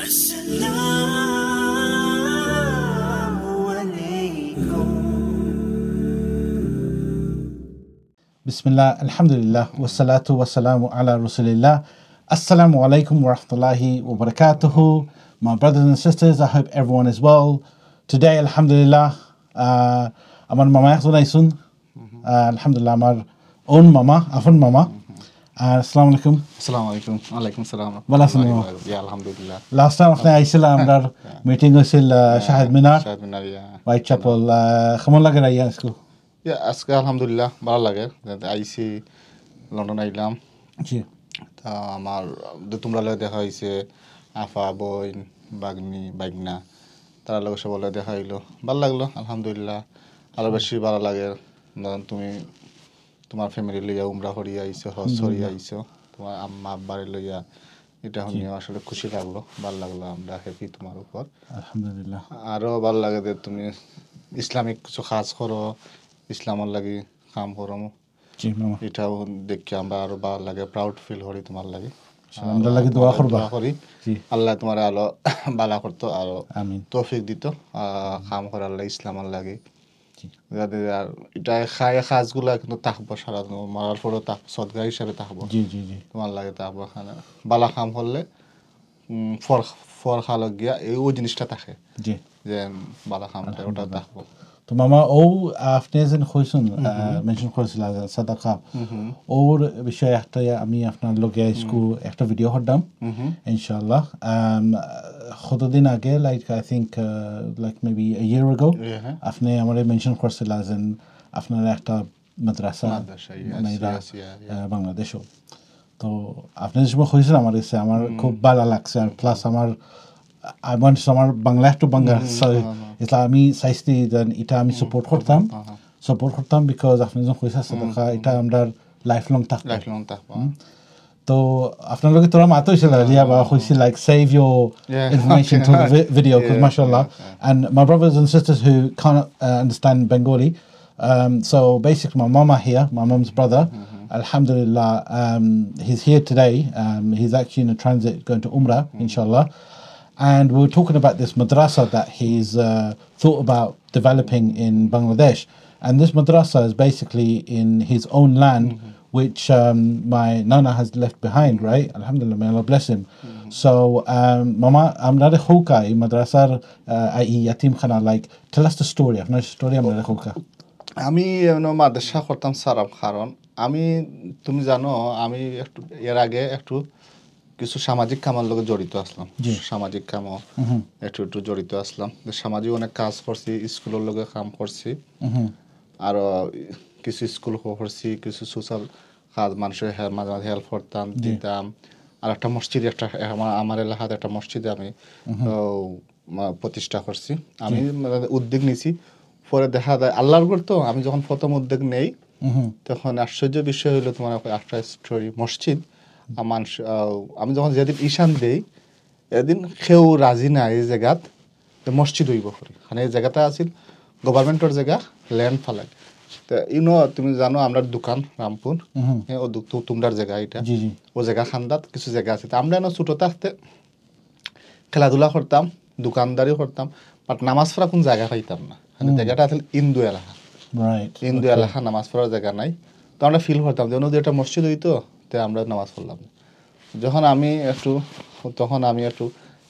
Bismillah, alhamdulillah, wassalatu wassalamu ala rasulillah. Assalamu alaikum wa rahmatullahi wa barakatuhu. My brothers and sisters, I hope everyone is well. Today, alhamdulillah, আমার মামা একজন আইসুন, alhamdulillah, আমার own mama, afun mama. Assalamu alaikum. Assalamu alaikum. Alaikum salam. ভালো আছেন মামা? Yeah, alhamdulillah. Last time আপনি আইছিলেন আমরার meeting হয়েছিল Shahid Minar, Shahid Minar, yeah. Whitechapel. কেমন লাগে রাইয়া আজকে? Yeah, আজকে আলহামদুলিল্লাহ ভালো লাগে। আইসি লন্ডন আইলাম। জি। তা আমার তোমরা লগে দেখা হয়েছে, আফা, বোন, বাগনি, বাইগনা, তারা লগে সব লগে দেখা হইলো, ভালো লাগলো আলহামদুলিল্লাহ। আরো বেশি ভালো লাগে তুমি তোমার ফ্যামিলি লইয়া উমরা করিয়া আইছো, হজ করিয়া আইছো, তোমার আম্মা আব্বারে লইয়া, এটা শুনিও আসলে খুশি লাগলো, ভালো লাগলো। আমরা হ্যাপি তোমার উপর, আলহামদুলিল্লাহ। আরো ভালো লাগে যে তুমি ইসলামিক কিছু কাজ করো, ইসলামের লাগি কাম করো, জি মামা। এটাও দেখে আমরা আরো ভালো লাগে, প্রাউড ফিল করি তোমার লাগে। আমরা লাগি দোয়া করবা। দোয়া করি জি। আল্লাহ তোমার আলো বালা করতো, আরো আমিন। তৌফিক দিত কাম করার লাগে, ইসলামের লাগে। জি। যাতে আর এটা খায় কাজগুলা কিন্তু থাকবো সারা মরার পরেও থাকবো, সদগা হিসাবে থাকবো। জি জি জি। তোমার লাগে থাকবো, বালা কাম করলে ফর খালক গিয়া ওই জিনিসটা থাকে জি। যে বালা কাম করে ওটা থাকবো। তো মামা ও আপনি যেন কইছেন মেনশন করেছিল সাদাকা, ওর বিষয়ে একটা আমি আপনার লগে আজকে একটা ভিডিও করলাম ইনশাআল্লাহ। কতদিন আগে, like I think like maybe a year ago, আপনি আমারে মেনশন করেছিল যেন আপনার একটা মাদ্রাসা বাংলাদেশও। তো আপনি যে সময় কইছেন আমার কাছে আমার খুব ভালো লাগছে, আর প্লাস আমার আমার বাংলা একটু বাংলা এটা আমি চাইছি এটা আমি সাপোর্ট করতাম বিকজ আপনি যখন কইসা সাদাকা এটা আমরা লাইফ লং থাকবো। তো আপনার লগে তোরা মাত হয়েছিল রিয়া বা কইছি like save your information to the video because mashallah, and my brothers and sisters who can't understand Bengali, so basically my mama here, my mom's brother, alhamdulillah, he's here today. He's actually in a transit going to Umrah inshallah. And we were talking about this madrasa that he's thought about developing in Bangladesh. And this madrasa is basically in his own land, which my nana has left behind, right? Alhamdulillah, may Allah bless him. So, Mama, I'm not a hoka in madrasa, yatim khana, like, tell us the story. I'm not a story, I'm not a hoka. আমি মাদ্রাসা করতাম serum, কারণ আমি তুমি জানো আমি একটু এর আগে একটু কিছু সামাজিক কামের লগে জড়িত আসলাম, সামাজিক কামও একটু একটু জড়িত আসলাম। সামাজিক অনেক কাজ করছি, স্কুলের লগে কাম করছি, আর কিছু স্কুল করছি, কিছু সোশ্যাল কাজ মানুষের মাঝে মাঝে হেল্প করতাম, দিতাম। আর একটা মসজিদ, একটা আমার এলাকাতে একটা মসজিদে আমি প্রতিষ্ঠা করছি। আমি উদ্যোগ নিছি, পরে দেখা যায় আল্লাহর করতো। আমি যখন প্রথম উদ্যোগ নেই তখন আশ্চর্য বিষয় হইলো তোমার একটা স্টোরি, মসজিদ মানুষ আমি যখন যেদিন ঈশান দেই এদিন কেউ রাজি না এই জায়গাত মসজিদ হইব করি, কারণ এই জায়গাটা আছিল গভর্নমেন্টের জায়গা, ল্যান্ড ফালাক। তো তুমি জানো আমরা দোকান রামপুর, ও তোমরার জায়গা এটা, ও জায়গা খান্দাত কিছু জায়গা আছে। আমরা ছোট থাকতে খেলাধুলা করতাম, দোকানদারি করতাম, বাট নামাজ পড়া কোন জায়গা পাইতাম না। জায়গাটা আছিল ইন্দু এলাকা, ইন্দু এলাকা, নামাজ পড়ার জায়গা নাই। তো আমরা ফিল করতাম যে একটা মসজিদ হইতো, তাই আমরা নামাজ পড়লাম। তখন আমি একটু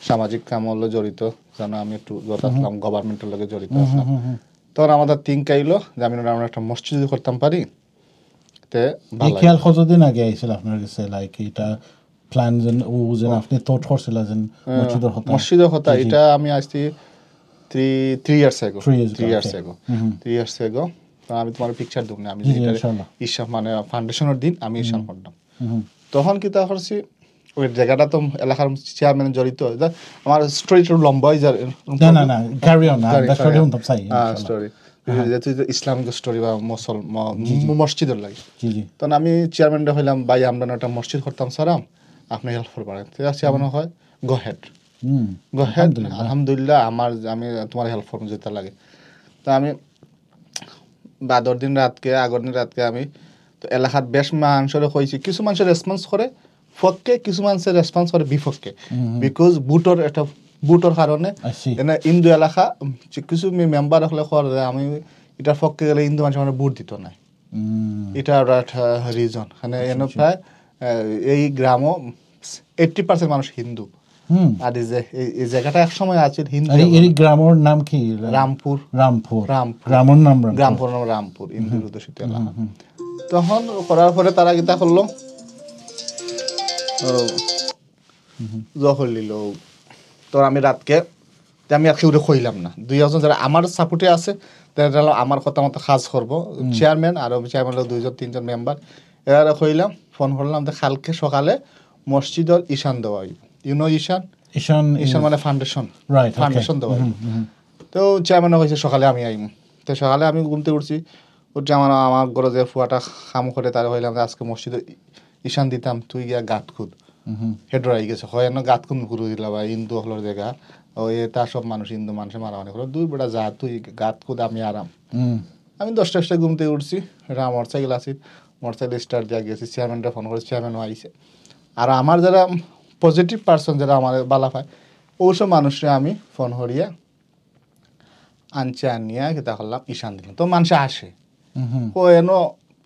সামাজিক কামল জড়িত, জানো আমি একটু আসলাম গভর্নমেন্টের লগে জড়িত আসলাম। তখন আমাদের থিঙ্ক আইলো যে আমি আমরা একটা মসজিদ যদি করতাম পারি। খেয়াল কতদিন আগে আইছিল আপনার কাছে, লাইক এটা প্ল্যান আপনি থট করছিলেন মসজিদের কথা? এটা আমি আসছি 3 years ago. আমি তোমার পিকচার দেব না, আমি ঈশান মানে ফাউন্ডেশনের দিন আমি ঈশান করলাম। তখন কি তা করছি, ওই জায়গাটা তো এলাকার চেয়ারম্যান জড়িত। আমার স্টোরি একটু লম্বা হয়ে যায়, স্টোরি ইসলামিক স্টোরি বা মসজিদের লাগে। তখন আমি চেয়ারম্যানটা হইলাম, ভাই আমরা একটা মসজিদ করতাম সারাম, আপনি হেল্প করবেন? চেয়ারম্যান হয় গো হেড, আলহামদুলিল্লাহ আমি তোমার হেল্প করবো যেতে লাগে। তা আমি আগর দিন রাতকে আমি তো এলাকার বেশ মানুষের হয়েছি, কিছু মানুষের রেসপন্স করে, পক্ষে, কিছু মানুষের রেসপন্স করে বিপক্ষে, বিকজ বুটর কারণে হিন্দু এলাকা কিছু মেম্বার হলে করে আমি এটার পক্ষে গেলে হিন্দু মানুষ মানে ভোট দিত না, এটা একটা রিজন। মানে এনে প্রায় এই গ্রামও 80% মানুষ হিন্দু। আর এই জায়গাটা এক সময় আছে হিন্দু। এই গ্রামের নাম কি? রামপুর। গ্রামের নাম রামপুর, হিন্দু অধ্যুষিত এলাকা। তখন করার পরে তারা কিতা করলো, জহর লিল। তো আমি রাতকে আমি একসাথে কইলাম না, 2জন যারা আমার সাপোর্টে আছে তারা আমার কথা মতো কাজ করবো, চেয়ারম্যান আর চেয়ারম্যান 2-3জন মেম্বার, এরা কইলাম, ফোন করলাম কালকে সকালে মসজিদের ঈশান দেওয়া হইব। ইউনো ঈশান মানে ফাউন্ডেশন দেওয়া হইব। তো চেয়ারম্যানও কইছে সকালে আমি আইম। তো সকালে আমি ঘুমতে উঠছি, উঠছে আমার ঘরে যে ফুয়াটা খাম করে তারা কইলাম আজকে মসজিদে ঈশান দিতাম, তুই গিয়া গাত খুদ। হেডর আই গেছে, হয় না গাত খুন ঘুরে দিলা বা হিন্দু হলোর জায়গা, ওই তার সব মানুষ হিন্দু মানুষের মারামারি করো, দুই বেটা যা তুই গাত খুদ, আমি আরাম। আমি 10টা ঘুমতে উঠছি, এটা মোটরসাইকেল আসি, মোটরসাইকেল স্টার্ট দিয়ে গেছি, চেয়ারম্যানটা ফোন করে, চেয়ারম্যানও আইসে। আর আমার যারা পজিটিভ পার্সন যারা আমার বালা পায় ওইসব মানুষরা আমি ফোন করিয়া আনিয়া কিতা করলাম, ঈশান দিলাম। তো মানুষ আসে, ও এনো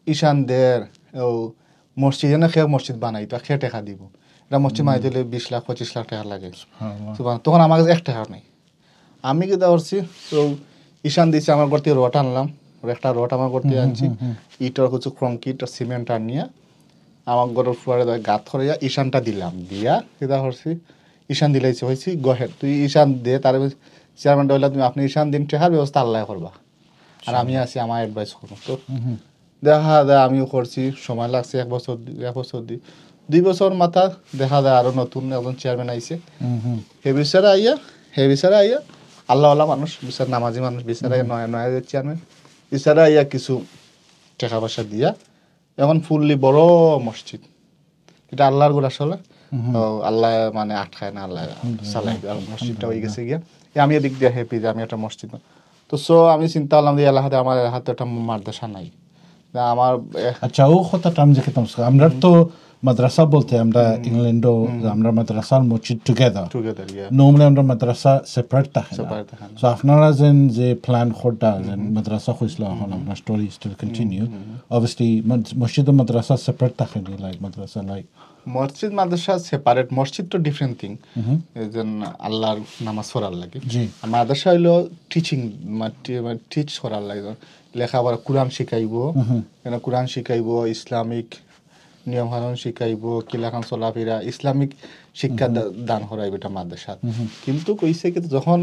ঈশান দের ও মসজিদ এনে খেয়ে মসজিদ বানাই, তো খেয়ে টাকা দিব, এটা মসজিদ বানাই দিলে 20 লাখ 25 লাখ টাকা লাগে। তখন আমার কাছে 1 টাকা নেই। আমি কিতা করছি, তো ঈশান দিয়েছি, আমার ঘর থেকে রড আনলাম, একটা রড আমার ঘর থেকে আনছি, ইটার কিছু কংক্রিট আর সিমেন্ট আনিয়া আমার ঘরের ফ্লোরে গাত করে ঈশানটা দিলাম, দিয়া কিতা করছি, ঈশান দিলাইছি, হয়েছি গহের তুই ঈশান দে। তার চেয়ারম্যানটা বললাম তুমি আপনি ঈশান দিন, টেহার ব্যবস্থা আল্লাহ করবা, আর আমি আছি আমার অ্যাডভাইস করবো। তো দেখা যায় আমিও করছি, সময় লাগছে 1 বছর 2 বছর মাথা দেখা যায় আরো নতুন একজন চেয়ারম্যান আইছে। হে বিচারে আইয়া আল্লাহওয়ালা মানুষ, বিচার নামাজি মানুষ, বিচারে নয়া চেয়ারম্যান বিচারে আইয়া কিছু টাকা পয়সা দিয়া এখন ফুললি বড় মসজিদ, এটা আল্লাহর গোড়া আসলে আল্লাহ মানে আটকায় না, আল্লাহ চালাই। মসজিদটা হয়ে গেছে গিয়া, আমি এদিক দিয়ে হ্যাপি যে আমি একটা মসজিদ। তো আমি চিন্তা করলাম যে এলাকাতে আমার এলাকাতে একটা মাদ্রাসা নাই আমার। আচ্ছা, ও কথাটা আমি যে খেতাম, আমরা তো মাদ্রাসা বলতে আমরা ইংল্যান্ডও আমরা মাদ্রাসার মসজিদ টুগেদার, নর্মালি আমরা মাদ্রাসা সেপারেট থাকে না। সো আপনারা যে প্ল্যান করটা যে মাদ্রাসা হইছিল, এখন আপনার স্টোরি স্টিল কন্টিনিউ, অবভিয়াসলি মসজিদ ও মাদ্রাসা সেপারেট থাকে নি, লাইক মাদ্রাসা লাইক মসজিদ মাদ্রাসা সেপারেট, মসজিদ তো ডিফারেন্ট থিং, আল্লাহর নামাজ পড়ার লাগে। মাদ্রাসা হইলো টিচিং, টিচ করার লাগে, লেখাপড়া কোরআন শিখাইবো, কোরআন শিখাইবো, ইসলামিক নিয়ম কানুন শিখাইবো, কিলাখান চলাফেরা, ইসলামিক শিক্ষা দান করাইব এটা মাদ্রাসা। কিন্তু কইছে কি যখন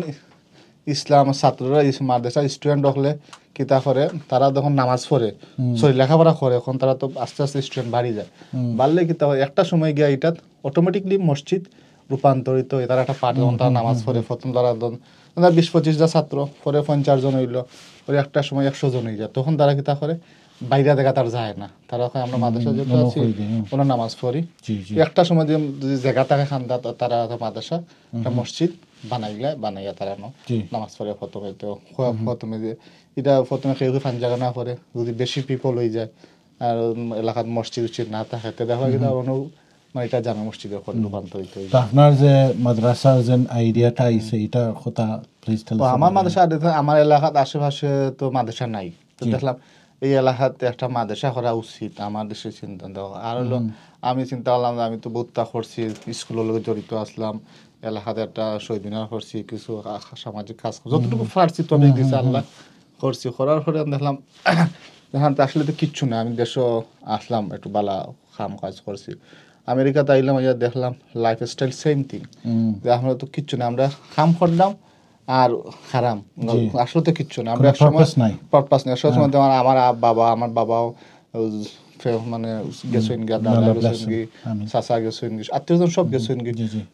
ইসলাম ছাত্ররা মাদ্রাসা স্টুডেন্ট হলে কিতা করে, তারা যখন নামাজ পড়ে লেখাপড়া করে, এখন তারা তো আস্তে আস্তে স্টুডেন্ট বাড়ি যায়, বাড়লে কিতা হয় একটা সময় গিয়া এটা অটোমেটিকলি মসজিদ রূপান্তরিত হয়। তারা একটা পাঠ যখন তারা নামাজ পড়ে, প্রথম তারা 20-25টা ছাত্র, পরে 50 জন হইলো, পরে একটা সময় 100 জন হয়ে যায়, তখন তারা কিতা করে বাইরে দেখা তার যায় না, তারা আমরা মাদ্রাসা যেহেতু আছি কোনো নামাজ পড়ি, একটা সময় যদি জায়গা থাকে খান্দা তারা মাদ্রাসা একটা মসজিদ বানাইয়া তারা নামাজ পড়ে। প্রথমে যে এটা প্রথমে কেউ ফান জায়গা না করে, যদি বেশি পিপল হয়ে যায় আর এলাকার মসজিদ উচিত না থাকে, দেখা হয় কিন্তু মানে এটা জামে মসজিদের রূপান্তরিত হয়ে যায়। আপনার যে মাদ্রাসার যে আইডিয়াটা আইছে এটা কথা প্লিজ টেল। আমার মাদ্রাসা, আমার এলাকার আশেপাশে তো মাদ্রাসা নাই, তো দেখলাম এই এলাকাতে একটা মাদ্রাসা করা উচিত, আমার দেশের চিন্তা দেওয়া। আর হলো আমি চিন্তা করলাম যে আমি তো বহুতটা করছি, স্কুলের লোক জড়িত আসলাম, এলাকাতে একটা শহীদ মিনার করছি, কিছু সামাজিক কাজ যতটুকু পারছি তবে দিচ্ছে আল্লাহ করছি। করার পরে দেখলাম আসলে তো কিচ্ছু না, আমি দেশও আসলাম একটু বালা কাম কাজ করছি, আমেরিকাতে আইলাম, দেখলাম লাইফ স্টাইল সেম থিং, যে আমরা তো কিচ্ছু না, আমরা কাম করলাম আর হারাম, আসলে তো কিচ্ছু না, আমরা পারপাস নাই। সময় আমার বাবাও মানে গেছেন গিয়া, দাদা গেছেন গি, চাচা গেছেন গি, আত্মীয়জন সব গেছেন গি,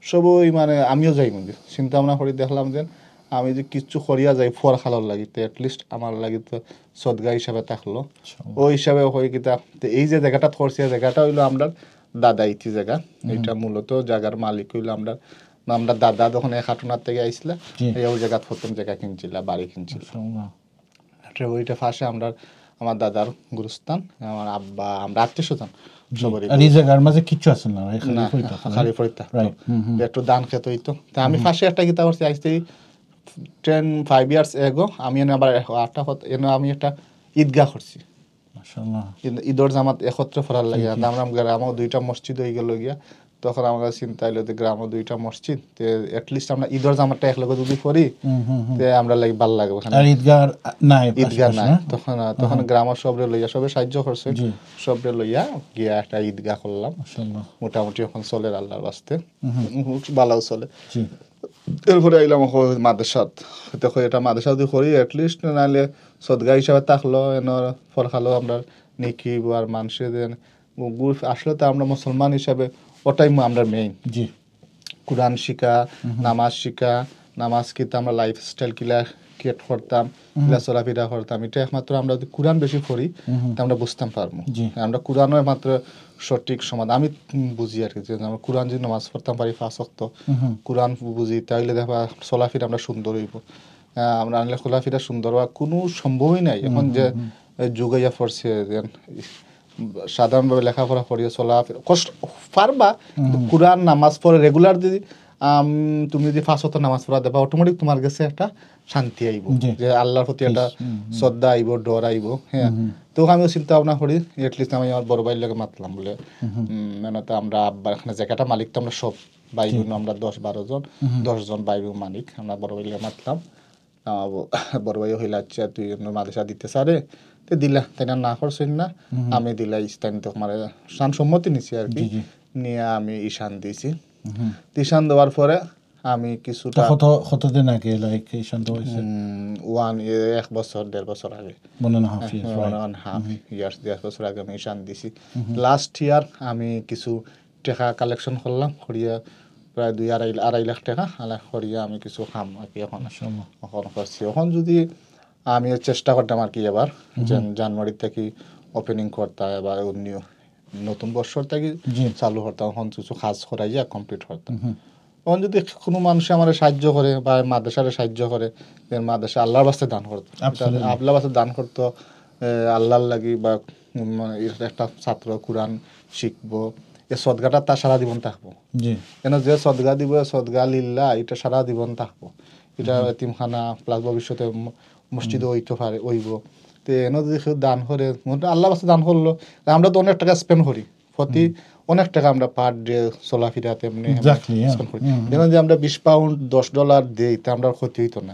সবই মানে আমিও যাই মন্দির। চিন্তা ভাবনা করে দেখলাম যে আমি যে কিছু করিয়া যাই ফুয়ার খালার লাগি, তো এটলিস্ট আমার লাগি তো সদগা হিসাবে থাকলো, ওই হিসাবে হয়ে কিতা এই যে জায়গাটা করছি, জায়গাটা হইলো আমরা দাদা ইতি জায়গা, এটা মূলত জায়গার মালিক হইলো আমরা দাদা যখন এক হাটুনার থেকে আইসিল, ওই জায়গা প্রথম জায়গা কিনছিল, বাড়ি কিনছিল, ওইটা ফাঁসে আমার দাদার গুরুস্থান, আমার আব্বা, আমরা আত্মীয় স্বজন সবারই আর এই জায়গার মাঝে কিচ্ছু আছে না না খালি ফরিদা একটু দান খেতে হইতো তা আমি ফার্স্টে একটা গীতা করছি আজকে 5 ইয়ার্স এগো আমি আবার আমি একটা ঈদগাহ করছি মাশাআল্লাহ ঈদর জামাত একত্র ফরার লাগে আমরা গ্রামও 2টা মসজিদ হয়ে গেল গিয়া তখন আমার চিন্তা হইলো যে গ্রামও 2টা মসজিদ তে এটলিস্ট আমরা ঈদর জামাতটা একলগে যদি করি তে আমরা লাগি ভালো লাগবে আর ঈদগাহ নাই তখন গ্রামের সবরে লইয়া সবে সাহায্য করছে সবরে লইয়া গিয়া একটা ঈদগাহ করলাম মাশাআল্লাহ মোটামুটি এখন চলে আল্লাহর বাস্তে ভালো চলে এরপরে আইলাম মাদ্রাসাত দেখো এটা মাদ্রাসা যদি করি এটলিস্ট নাহলে সদগা হিসাবে থাকলো এনার ফল খালো আমরা নেকি আর মানুষের আসলে তো আমরা মুসলমান হিসাবে ওটাই আমরা মেইন জি কোরআন শিখা নামাজ কিতা আমরা লাইফস্টাইল ক্রিয়েট করতাম চলাফেরা করতাম এটা একমাত্র আমরা যদি কোরআন বেশি পড়ি তা আমরা বুঝতাম পারবো আমরা কোরআনও একমাত্র সঠিক সমাধান আমি বুঝি আর কি যে আমরা কোরআন যদি নামাজ পড়তাম পারি 5 ওয়াক্ত কোরআন বুঝি তাহলে দেখবা চলাফেরা আমরা সুন্দর হইব আমরা আনলে চলাফেরা সুন্দর হওয়া কোনো সম্ভবই নাই এখন যে যুগাইয়া পড়ছে সাধারণভাবে লেখাপড়া পড়িয়ে চলাফেরা কষ্ট পারবা কোরআন নামাজ পড়ে রেগুলার যদি তুমি যদি 5 ওয়াক্ত নামাজ পড়া দেবা অটোমেটিক তোমার কাছে একটা শান্তি আইব যে আল্লাহর প্রতি একটা শ্রদ্ধা আইব ডর আইব হ্যাঁ তো আমিও চিন্তা ভাবনা করি এটলিস্ট আমি আমার বড় ভাইয়ের লগে মাতলাম বলে মানে তো আমরা আব্বার এখানে জায়গাটা মালিক তো আমরা সব ভাই বোন আমরা 10-12 জন 10 জন ভাই বোন মালিক আমরা বড় ভাইয়ের লগে মাতলাম বড় ভাই হইলা আচ্ছা তুই মাদ্রাসা দিতে সারে তো দিলা তাই না করছেন না আমি দিলা ইস্তান তো আমার শান সম্মতি নিছি আর কি নিয়ে আমি ঈশান দিয়েছি ঈশান দেওয়ার পরে আমি কিছুটা কতদিন আগে লাইক ঈশান তো হইছে 1 বছর 1.5 বছর আগে 1.5 ইয়ার্স 1.5 বছর আগে আমি ঈশান দিছি লাস্ট ইয়ার আমি কিছু টাকা কালেকশন করলাম করিয়া প্রায় 2-2.5 লাখ টাকা করিয়া আমি কিছু খাম আর কি এখন করছি এখন যদি আমি চেষ্টা করতাম আর কি এবার জানুয়ারি থেকে ওপেনিং করতাম এবার নতুন বছর থেকে চালু করতাম এখন কিছু কাজ করাইয়া কমপ্লিট করতাম এখন যদি কোনো মানুষ আমার সাহায্য করে বা মাদ্রাসারে সাহায্য করে মাদ্রাসা আল্লাহর বাস্তে দান করতো আল্লাহর বাস্তে দান করতো আল্লাহর লাগি বা একটা ছাত্র কোরআন শিখবো এই সদগাটা তার সারা জীবন থাকবো কেন যে সদগা দিব সদগা লিল্লাহ এটা সারা জীবন থাকবো এটা এতিমখানা প্লাস ভবিষ্যতে মসজিদে হইতে পারে হইব তো এনে যদি কেউ দান করে আল্লাহর বাস্তে দান করলো আমরা তো অনেক টাকা স্পেন্ড করি প্রতি অনেক টাকা আমরা পার ডে চলাফেরাতে এমনি স্পেন্ড করি যেমন যে আমরা 20 পাউন্ড $10 দিই তা আমরা ক্ষতি হইতো না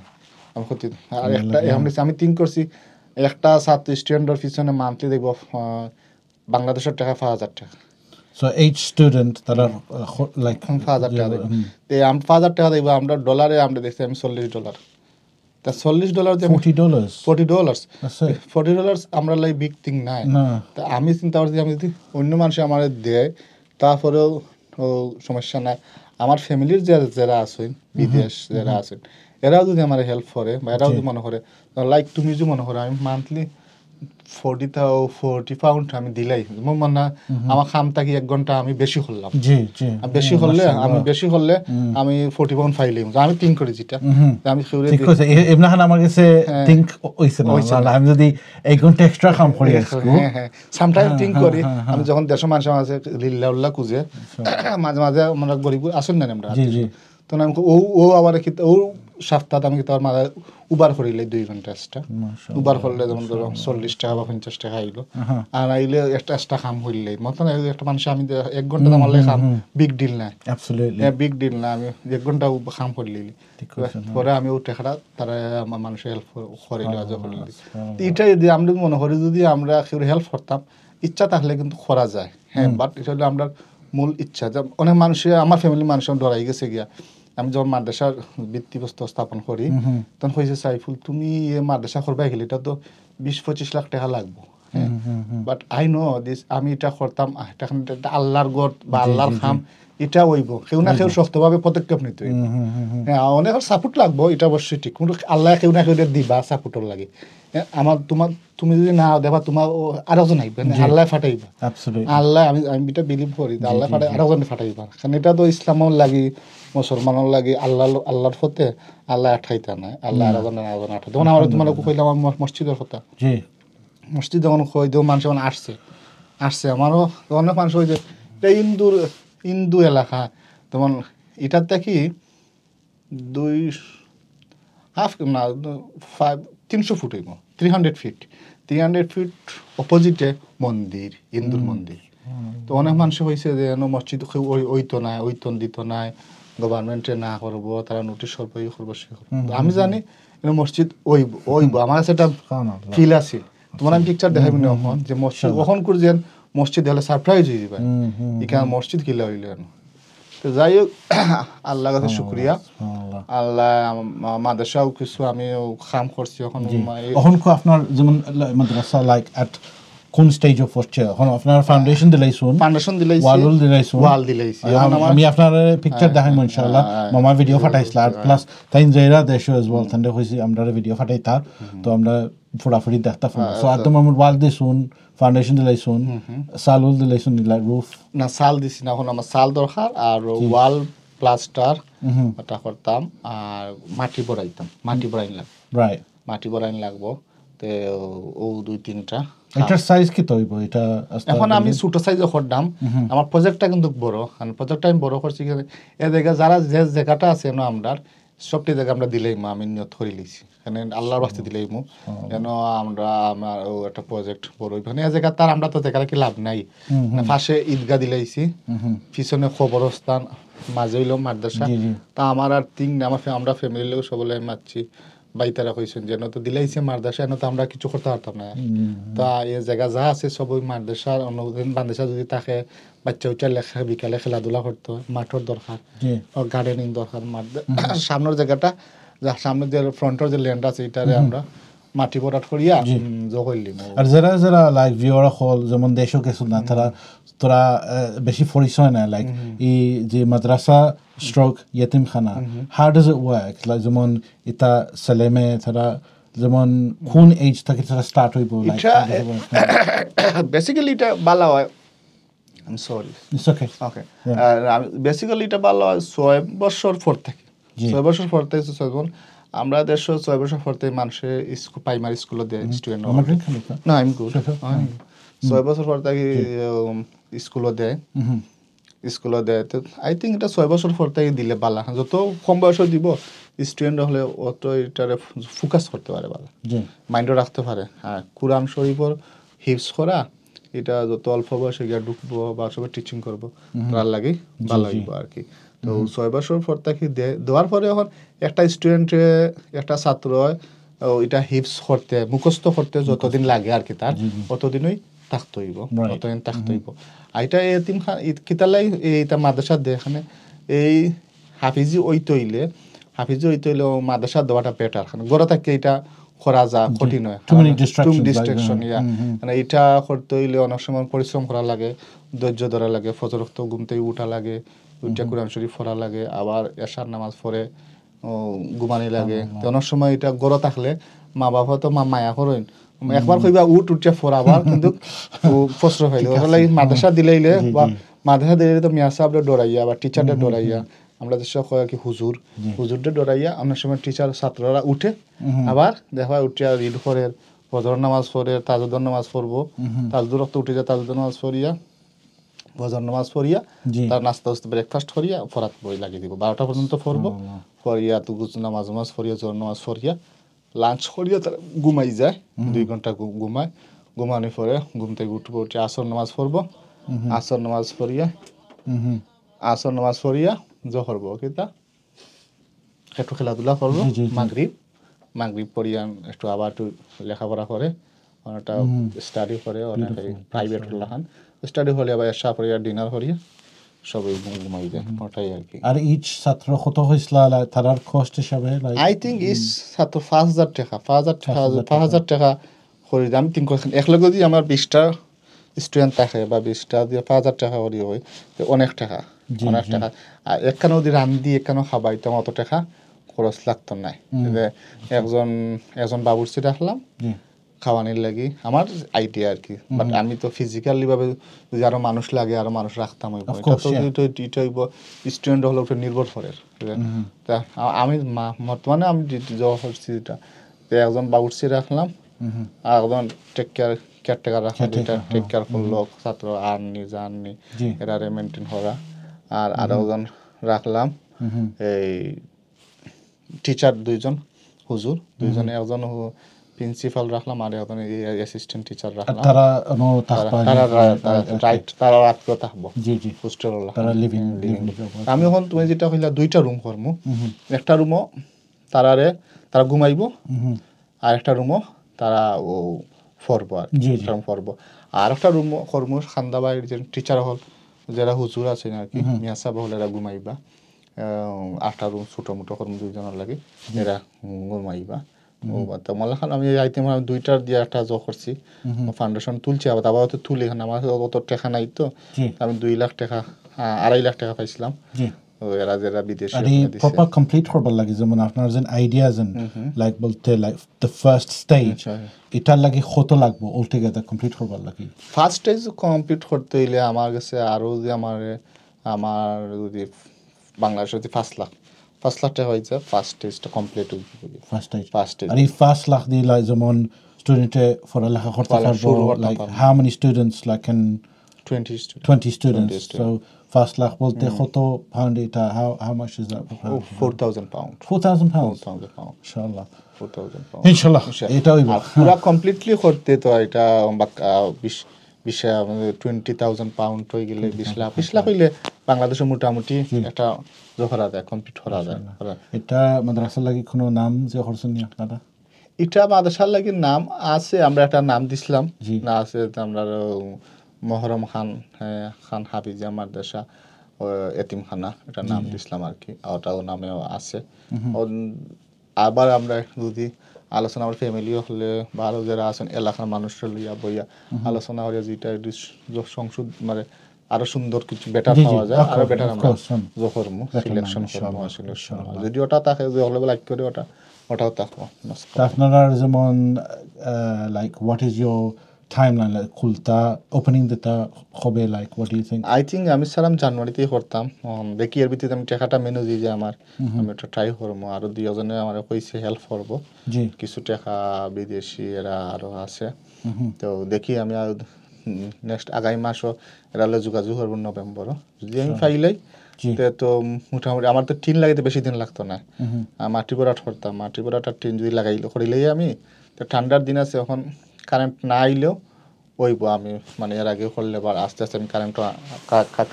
ক্ষতি আর একটা আমি থিঙ্ক করছি একটা ছাত্র স্টুডেন্টের পিছনে মান্থলি দেখবো বাংলাদেশের টাকা 5,000 টাকা So each student তারা like 5,000 টাকা দেব তে আমি 5,000 টাকা দেব আমরা ডলারে আমরা দেখছি আমি $40 তা $40 যে $40 আমরা লাই বিগ থিং নাই তা আমি চিন্তা করছি আমি যদি অন্য মানুষ আমার দেয় তারপরেও সমস্যা নাই আমার ফ্যামিলির যারা আছেন বিদেশ যারা আছেন এরাও যদি আমার হেল্প করে বা এরাও যদি মনে করে লাইক তুমি যদি মনে করো আমি মান্থলি 40 পাউন্ড আমি দিলাই মানে আমার খাম থাকি 1 ঘন্টা আমি বেশি করলাম বেশি করলে আমি 40 পাউন্ড ফাইলাম আমি থিঙ্ক করি যেটা আমি এমনাখান আমার কাছে থিঙ্ক হইছে না আমি যদি 1 ঘন্টা এক্সট্রা কাম করি সামটাইম থিঙ্ক করি আমি যখন দেশ মানুষ আছে লিল্লাহ খুঁজে মাঝে মাঝে আমরা গরিব আসেন না আমরা তখন আমি ও আবার ও সপ্তাহে আমি তার মাঝে উবার করিলে 2 ঘন্টা এক্সট্রা উবার করলে যেমন ধরো 40 টাকা বা 50 টাকা আইলো আর আইলে একটা এক্সট্রা কাম হইলে মতন একটা মানুষ আমি 1 ঘন্টা আমার লাগে কাম বিগ ডিল না অ্যাবসলিউটলি বিগ ডিল না আমি 1 ঘন্টা কাম করলি পরে আমি ও টাকাটা তারা আমার মানুষের হেল্প করে দেওয়া যখন এটা যদি আমরা মনে করি যদি আমরা কেউ হেল্প করতাম ইচ্ছা থাকলে কিন্তু করা যায় হ্যাঁ বাট এটা হলো আমরা মূল ইচ্ছা অনেক মানুষ আমার ফ্যামিলির মানুষ ডরাই গেছে গিয়া আমি যখন মাদ্রাসার ভিত্তিপ্রস্তর স্থাপন করি তখন কইছে সাইফুল তুমি মাদ্রাসা করবা গেলে এটা তো 20-25 লাখ টাকা লাগবে বাট আই নো দিস আমি এটা করতাম এটা আল্লাহর গড় বা আল্লাহর খাম এটা হইব কেউ না কেউ শক্তভাবে পদক্ষেপ নিতে হইব হ্যাঁ অনেক সাপোর্ট লাগবো এটা অবশ্যই ঠিক কিন্তু আল্লাহ কেউ না কেউ দিবা সাপোর্টর লাগে আমার তুমি যদি না দেবা তোমার আরো জন আইবে আল্লাহ ফাটাইবা আল্লাহ আমি এটা বিলিভ করি আল্লাহ ফাটাই আরো জন ফাটাইবা কারণ এটা তো ইসলামও লাগি মুসলমানের লাগে আল্লাহর ফতে আল্লাহ আঠাইতা নাই আল্লাহ আরো জন আঠাই যেমন আমার তোমার কইলাম আমার মসজিদের কথা মসজিদ যখন কই দেও মানুষ যখন আসছে আসছে আমারও অনেক মানুষ হয়েছে এটা ইন্দু এলাকা যেমন এটার দেখি 300 ফুট হইব 300 ফিট অপোজিটে মন্দির হিন্দুর মন্দির তো অনেক মানুষ হয়েছে যে মসজিদ ওইতো নাই ওইতন দিত নাই গভর্নমেন্টে না করবো তারা নোটিশ করবো ই করবো সে করবো আমি জানি মসজিদ ওইব আমার কাছে একটা ফিল আছে তোমার আমি পিকচার দেখাবি না এখন যে মসজিদ কখন করছেন মসজিদ হলে সারপ্রাইজ হয়ে যাবে এখানে মসজিদ কিলা হইলে তো যাই হোক আল্লাহ কাছে শুক্রিয়া আল্লাহ মাদ্রাসাও কিছু আমি কাম করছি এখন আপনার যেমন মাদ্রাসা লাইক এট কোন স্টেজ অফ হচ্ছে এখন আপনার ফাউন্ডেশন দিলাইছুন ওয়াল দিলাইছি আমি আপনার পিকচার দেখাইমু ইনশাআল্লাহ মামা ভিডিও ফাটাইছলা আর প্লাস তাইন যাইরা দেশো এজ ওয়েল তান্ডে কইছি আমরা ভিডিও ফাটাইতা তো আমরা ফুরাফুরি দেখতা ফোন সো আর তো মামুর ওয়াল দিছুন ফাউন্ডেশন দিলাইছুন সালুল দিলাইছুন লাইক রুফ না সাল দিছি না এখন আমার সাল দরকার আর ওয়াল প্লাস্টার ওটা করতাম আর মাটি বড়াইতাম মাটি বড়াইন লাগবে রাইট মাটি বড়াইন লাগবো তো ও 2-3টা এটার সাইজ কি তৈব এটা এখন আমি ছোট সাইজে করতাম আমার প্রজেক্টটা কিন্তু বড় কারণ প্রজেক্টটা আমি বড় করছি এ জায়গা যারা যে জায়গাটা আছে না আমরা সবটি জায়গা আমরা দিলেই আমি নিয়ত করে লিছি এখানে আল্লাহর বাস্তে দিলেই যেন আমরা আমার একটা প্রজেক্ট বড় মানে এ জায়গা তার আমরা তো জায়গা কি লাভ নাই পাশে ঈদগাহ দিলাইছি পিছনে খবরস্থান মাঝে হইল মাদ্রাসা তা আমার আর আমরা ফ্যামিলির লোক সবলে মারছি বাইতারা কইছেন যেন তো দিলাইছে মাদ্রাসা এনে তো আমরা কিছু করতে পারতাম না তা এই জায়গা যা আছে সবই মাদ্রাসার অনুদান মাদ্রাসা যদি থাকে বাচ্চা উচ্চা লেখা বিকালে খেলাধুলা করতে হয় মাঠের দরকার গার্ডেনিং দরকার সামনের জায়গাটা সামনে যে ফ্রন্টের যে ল্যান্ড আছে এটারে আমরা মাটি ভরাট করিয়া জগইলি আর যারা যারা লাইক ভিউয়ার হল যেমন দেশও কিছু না তারা তোরা বেশি পরিচয় না লাইক এই যে মাদ্রাসা স্ট্রোক ইয়েতিমখানা how does it work like যেমন এটা সেলেমে তারা যেমন কোন এজ থেকে তারা স্টার্ট হইব লাইক বেসিক্যালি এটা ভালো হয় I am sorry it's okay okay basically এটা ভালো হয় 6 বছর পর থেকে 6 বছর পর থেকে আমরা 6 বছর পর থেকে মানুষের প্রাইমারি স্কুলে দেয় স্টুডেন্ট না আমি গুড 6 বছর পর থেকে স্কুলে দেয় তো আই থিঙ্ক এটা 6 বছর পর থেকে দিলে ভালো যত কম বয়সে দিব স্টুডেন্ট হলে অত এটারে ফোকাস করতে পারে ভালো মাইন্ডও রাখতে পারে আর কুরআন শরীফের হিফজ করা এটা যত অল্প বয়সে গিয়ে ঢুকবো বা সবাই টিচিং করবো তার লাগে ভালো হইব আর কি তো 6 বছর পর থেকে দেওয়ার পরে এখন একটা স্টুডেন্টে একটা ছাত্র এটা হিফজ করতে মুখস্থ করতে যতদিন লাগে আর কি তার অতদিনই থাকতে হইব অতদিন থাকতে হইব আর এটা এতিমখানা কিতালাই এইটা মাদ্রাসা দেয় এখানে এই হাফিজি ওইতে হইলে মাদ্রাসা দেওয়াটা বেটার গড়ে থাকে এটা করা যা কঠিন হয় ডিস্ট্রাকশন মানে এটা করতে হইলে অনেক সময় পরিশ্রম করা লাগে ধৈর্য ধরা লাগে ফজর ওয়াক্ত ঘুম থেকে উঠা লাগে উঠা কোরআন শরীফ পড়া লাগে আবার এশার নামাজ পড়ে ঘুমানি লাগে অনেক সময় এটা গড়ে থাকলে মা বাবা তো মায়া করেন একবার কইবা উঠে পড়াবার কিন্তু ফসর হইলে মাদ্রাসা দিলেইলে বা মাদ্রাসা দিলে তো মিয়া সাহেবরে ডরাইয়া বা টিচারদের ডরাইয়া আমরা যেসব কয় কি হুজুরদের ডরাইয়া অনেক সময় টিচার ছাত্ররা উঠে আবার দেখা উঠে রিড করে ফজর নামাজ পড়ে তাজুদের নামাজ পড়বো তাজুদের রক্ত উঠে যায় তাজুদের নামাজ পড়িয়া ফজর নামাজ পড়িয়া তার নাস্তা ব্রেকফাস্ট করিয়া ফরাত বই লাগিয়ে দিব 12টা পর্যন্ত পড়বো পড়িয়া তো নামাজ পড়িয়া জোর নামাজ পড়িয়া লাঞ্চ করিয়া তারা ঘুমাই যায় 2 ঘন্টা ঘুমানোর পরে ঘুম থেকে উঠে আসর নামাজ পড়বো আসর নামাজ পড়িয়া করবো কিতা একটু খেলাধুলা করবো মাগরিব পড়িয়া একটু আবার একটু লেখাপড়া করে অনেকটা স্টাডি করে অনেক প্রাইভেট লাগান স্টাডি হলে আবার এসা পড়িয়া ডিনার করিয়া সবাই ঘুমাই যায় ওটাই আর কি আর ইচ ছাত্র কত হইছিল তারার কষ্ট হিসাবে আই থিঙ্ক ইস ছাত্র 5,000 টাকা করে আমি তিন একলগে যদি আমার 20টা স্টুডেন্ট থাকে বা 20টা দিয়ে 5,000 টাকা করে হয় অনেক টাকা আর একখানে যদি রান্ধি একখানে খাবাইতাম অত টাকা খরচ লাগতো না একজন বাবুর্চি রাখলাম খাওয়ানির লাগি আমার আইডিয়া আর কি বাট আমি তো ফিজিক্যালি ভাবে যদি আরো মানুষ লাগে আরো মানুষ রাখতাম এটা হইব স্টুডেন্ট হলো উপর নির্ভর করে তা আমি বর্তমানে আমি একজন বাবুর্চি রাখলাম আর একজন টেক কেয়ার কেয়ারটেকার রাখলাম, দুইটা টেক কেয়ারফুল লোক, ছাত্র আননি জাননি এরা মেনটেন করা, আর আরেকজন রাখলাম এই টিচার, দুইজন হুজুর, দুইজনে, একজন প্রিন্সিপাল রাখলাম আর একজন অ্যাসিস্ট্যান্ট টিচার রাখলাম। তারা রাইট, তারা রাখতে থাকবো হোস্টেল। আমি এখন তুমি যেটা কইলা দুইটা রুম করবো, একটা রুমও তারা ঘুমাইবো আর একটা রুমও তারা ও ফরবো আর ফরবো, আর একটা রুম করবো খান্দাবাড়ির যে টিচার হল, যারা হুজুর আছে আর কি মিয়াসাব হল, এরা ঘুমাইবা। আটটা রুম ছোটো মোটো করবো দুইজনের লাগে, এরা ঘুমাইবা। মালাখান আমি আইতে দুইটার দিয়ে একটা জো করছি, ফাউন্ডেশন তুলছি, আবার তো তুলি, আমার অত টাকা নাই তো, আমি 2 লাখ টাকা 2.5 লাখ টাকা পাইছিলাম। এরা যারা বিদেশে প্রপার কমপ্লিট করবার লাগে, যেমন আপনার যে আইডিয়াস এন্ড লাইক বলতে লাইক দ্য ফার্স্ট স্টেজ, এটার লাগে কত লাগবে অলটুগেদার কমপ্লিট করবার লাগে? ফার্স্ট স্টেজ কমপ্লিট করতে হইলে আমার কাছে আরো যে আমার যদি বাংলাদেশে 5 লাখ টাকা হয়েছে ফার্স্ট স্টেজটা কমপ্লিট হইবে। ফার্স্ট স্টেজ আর এই 5 লাখ দিয়ে লাইক যেমন স্টুডেন্টে পড়ালেখা করতে পারবো, like how many students, like 20 students. So 5 lakh bolte khoto pound eta, how much is that? 4,000 pound. 4,000 pounds. 4,000 pound. Inshallah. 4,000 pound. Inshallah. এটা হইব। পুরো কমপ্লিটলি করতে তো এটা 20,000 পাউন্ড হয়ে গেলে 20 লাখ হইলে বাংলাদেশে মোটামুটি একটা জোহরা যায়, কমপ্লিট করা যায়। এটা মাদ্রাসার লাগি কোনো নাম যে করছেন নি আপনারা? এটা মাদ্রাসার লাগি নাম আছে, আমরা একটা নাম দিছিলাম, না আছে আমরা মহরম খান হাফিজিয়া মাদ্রাসা এতিমখানা, এটা নাম দিছিলাম আর কি, ওটাও নামেও আছে। আবার আমরা যদি আলোচনা আমার ফ্যামিলিও হলে বা আরো যারা আছেন এলাকার মানুষরা লইয়া বইয়া আলোচনা করিয়া যেটা সংসদ মানে আরো সুন্দর কিছু বেটার পাওয়া যায়, আরো বেটার আমরা করবো, সিলেকশন করবো। যদি ওটা থাকে যে হলে লাইক করে ওটাও থাকবো। আপনারা যেমন like what is your timeline, like খুলতা ওপেনিং দিতা হবে, like what do you think? I think আমি সালাম জানুয়ারিতেই করতাম, দেখি এর ভিতরে আমি টাকাটা মেনু দিই যে আমার আমি একটা ট্রাই করবো, আরো 2 জনে আমার কইছে হেল্প করবো, কিছু টাকা বিদেশি এরা আরো আছে, তো দেখি আমি নেক্সট আগামী মাসও এরা যোগাযোগ করবো নভেম্বরও, যদি আমি পাইলাই তো মোটামুটি আমার তো টিন লাগাইতে বেশি দিন লাগতো না, মাটি পরাট করতাম, মাটি পরাটার টিন যদি করিলেই আমি, তো ঠান্ডার দিন আছে এখন কারেন্ট না আইলেও ওইব, আমি মানে এর আগে করলে বা আস্তে আস্তে আমি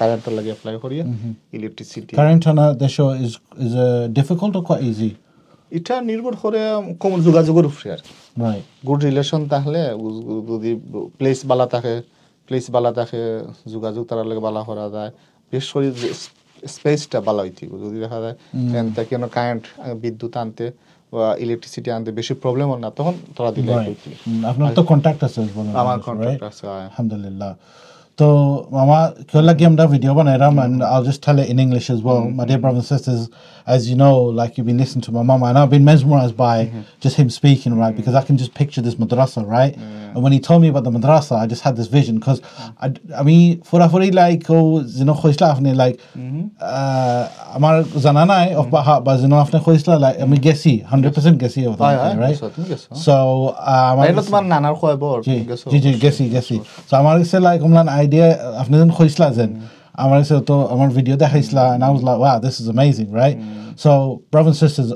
কারেন্টের লাগে অ্যাপ্লাই করি ইলেকট্রিসিটি। কারেন্ট না দেশ is difficult or quite easy? এটা নির্ভর করে কমন যোগাযোগের উপরে আর রাইট, গুড রিলেশন থাকলে, যদি প্লেস বালা থাকে যোগাযোগ তার লাগে বালা করা যায়, বিশেষ করে স্পেসটা বালা হইতে, যদি দেখা যায় কেন কারেন্ট বিদ্যুৎ আনতে বা ইলেকট্রিসিটি আনতে বেশি প্রবলেম হয় না, তখন তোরা দিলে। আপনার তো কন্ট্যাক্ট আছে? আমার কন্ট্যাক্ট আছে, আলহামদুলিল্লাহ। তো মামা কেলা কি আমরা ভিডিও বানাইলাম, and I'll just tell it in English as well. My dear brothers and sisters, as you know, like you've been listening to my mama, and I've been mesmerized by just him speaking, right? Because I can just picture this madrasa, right? And when he told me about the madrasa, I just had this vision, because I mean, for like, you know, khoisla afne like amar jana nai of baha, but you know afne khoisla like আমি গেছি 100% গেছি ওটা, right? So আমার তোমার নানার খবর জি গেছি। So আমার কাছে like আমলান আইডিয়া আপনি যখন khoisla যেন আমার কাছে তো আমার video দেখাইছিলা, and I was like, wow, this is amazing, right? So brothers and sisters,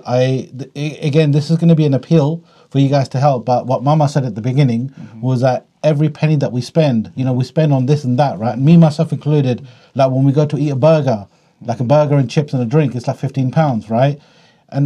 again, this is going to be an appeal for you guys to help, but what Mama said at the beginning was that every penny that we spend, you know, we spend on this and that, right? And me, myself included, like when we go to eat a burger, like a burger and chips and a drink, it's like £15, right? And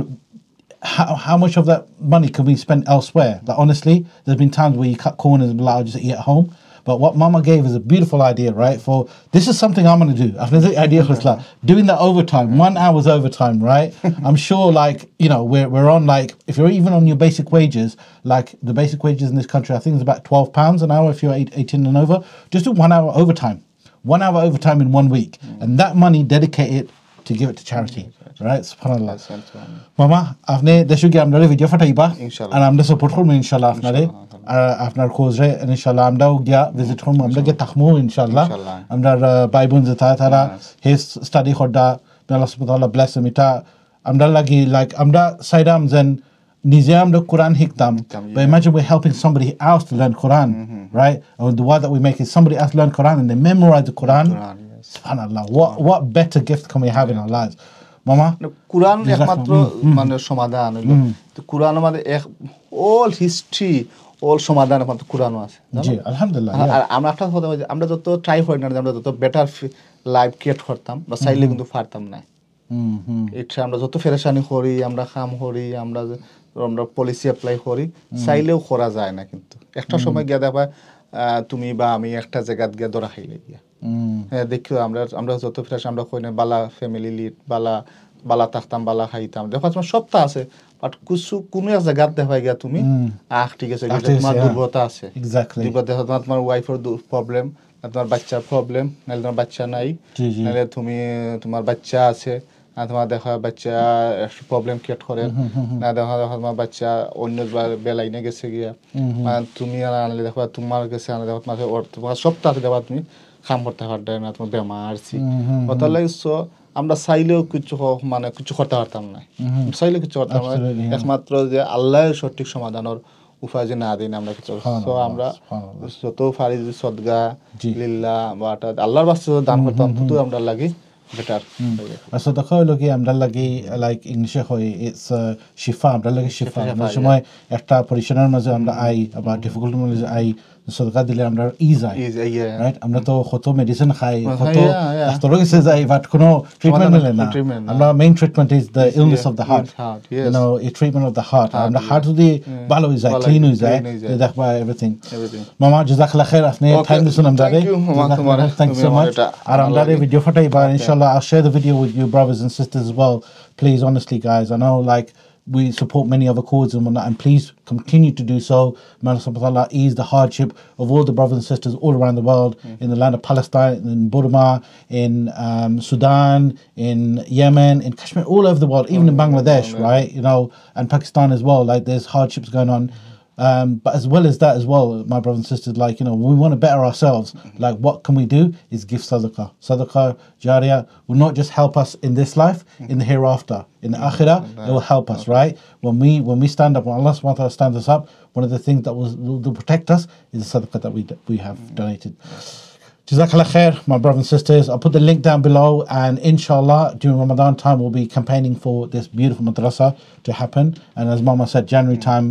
how much of that money can we spend elsewhere? Like honestly, there's been times where you cut corners and be like, I'll just eat at home. But what Mama gave is a beautiful idea, right? For this is something I'm going to do. After the idea was like doing that overtime, 1 hour's overtime, right? I'm sure, like, you know, we're on, like, if you're even on your basic wages, like the basic wages in this country, I think it's about £12 an hour if you're 18 and over. Just do 1 hour overtime. 1 hour overtime in 1 week, and that money dedicated to give it to charity. Right, subhanallah. Mama, আপনি দেশে গিয়ে আমরা video ফাটাইবা, আর আমরা support করব ইনশাআল্লাহ আপনারে, আর আপনার কোজরে ইনশাআল্লাহ আমরাও গিয়া ভিজিট করব, আমরা গিয়ে তাকমু ইনশাআল্লাহ। আমরা ভাই বোন যেটা তারা হিস স্টাডি করদা, আল্লাহ সুবহানাহু ওয়া তাআলা ব্লেস হিম, এটা আমরা লাগি লাইক আমরা সাইডাম যেন নিজে আমরা Quran hiktam, but yeah. imagine we're helping somebody else to learn Quran, right? And the dua that we make is somebody else learn Quran and they memorize the Quran. Yes. Subhanallah, what better gift can we have in our lives? Mama? কোরআন একমাত্র মানে সমাধান হলো তো কোরআন আমাদের all history all সমাধান একমাত্র কোরআনও আছে জি আলহামদুলিল্লাহ আর আমরা একটা কথা বলি আমরা যত ট্রাই করি না আমরা যত বেটার লাইফ ক্রিয়েট করতাম বা চাইলে কিন্তু পারতাম না এটা আমরা যত ফেরেশানি করি আমরা কাম করি আমরা পলিসি অ্যাপ্লাই করি চাইলেও করা যায় না কিন্তু একটা সময় গিয়ে দেখবা তুমি বা আমি একটা জায়গাত গিয়ে ধরা খাইলে গিয়া হ্যাঁ দেখো আমরা যত ফ্রেশ আমরা কই না বালা ফ্যামিলি লিড বালা থাকতাম বালা খাইতাম দেখো তোমার সবটা আছে বাট কোনো এক জায়গাত দেখা গিয়া তুমি ঠিক আছে তোমার দুর্বলতা আছে দুর্বলতা তোমার ওয়াইফের প্রবলেম তোমার বাচ্চার প্রবলেম নাহলে তোমার বাচ্চা নাই নাহলে তোমার বাচ্চা আছে তোমার দেখা বাচ্চা প্রবলেম ক্রিয়েট করে না দেখা তোমার বাচ্চা অন্য বেলাইনে গেছে গিয়া তুমি আনলে দেখবা তোমার কাছে আনলে দেখো তোমার সবটা আছে দেখবা তুমি কাম করতে পারবে না তোমার বেমার আছি কথা লাগছো আমরা চাইলেও কিছু মানে কিছু করতে পারতাম না চাইলেও কিছু করতাম না একমাত্র যে আল্লাহর সঠিক সমাধানের উপায় যে না দিন আমরা কিছু তো আমরা যত পারি সদগা লিল্লাহ বা আল্লাহর বাস্তে দান করতাম তত আমরা লাগি better صدقه لگی আমরার লাগি লাইক ইংলিশে হয় ইটস শিফা আমরার লাগি শিফা আমরা সময় একটা পরিশনের মাঝে আমরা আই বা ডিফিকাল্ট মাঝে আই সদকা দিলে আমরা ইজ আই রাইট আমরা তো কত মেডিসিন খাই কত ডাক্তারের কাছে যাই বাট কোনো ট্রিটমেন্ট মিলে না আমরা main treatment is the illness of the heart you know a treatment of the heart আমরা হার্ট যদি ভালো হয়ে যায় ক্লিন হয়ে যায় দেখবা এভরিথিং মামা জাযাকাল্লাহ খাইর আপনি টাইম দিছেন আমরারে থ্যাংক ইউ সো মাচ আর আমরারে ভিডিও ফাটাইবা ইনশাআল্লাহ I'll share the video with you brothers and sisters as well. Please, honestly guys, I know like we support many other causes and whatnot, and please continue to do so. May Allah subhanahu wa ta'ala ease the hardship of all the brothers and sisters all around the world, in the land of Palestine, in Burma, in Sudan, in Yemen, in Kashmir, all over the world, even in Bangladesh, right? You know, and Pakistan as well. Like there's hardships going on. But as well as that as well, my brothers and sisters, like, you know, when we want to better ourselves, like what can we do is give sadaqah. Sadaqah jariyah will not just help us in this life, in the hereafter, in the akhirah, it will help us, right? When we stand up, when Allah subhanahu wa ta'ala stands us up, one of the things that will protect us is the sadaqah that we have donated. Jazakallah khair, my brothers and sisters. I'll put the link down below, and inshallah during Ramadan time we'll be campaigning for this beautiful madrasa to happen, and as Mama said, January time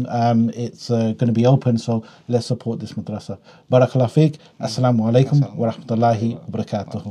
it's going to be open, so let's support this madrasa. Barakallahu feek. Assalamu alaikum wa rahmatullahi wa barakatuhu.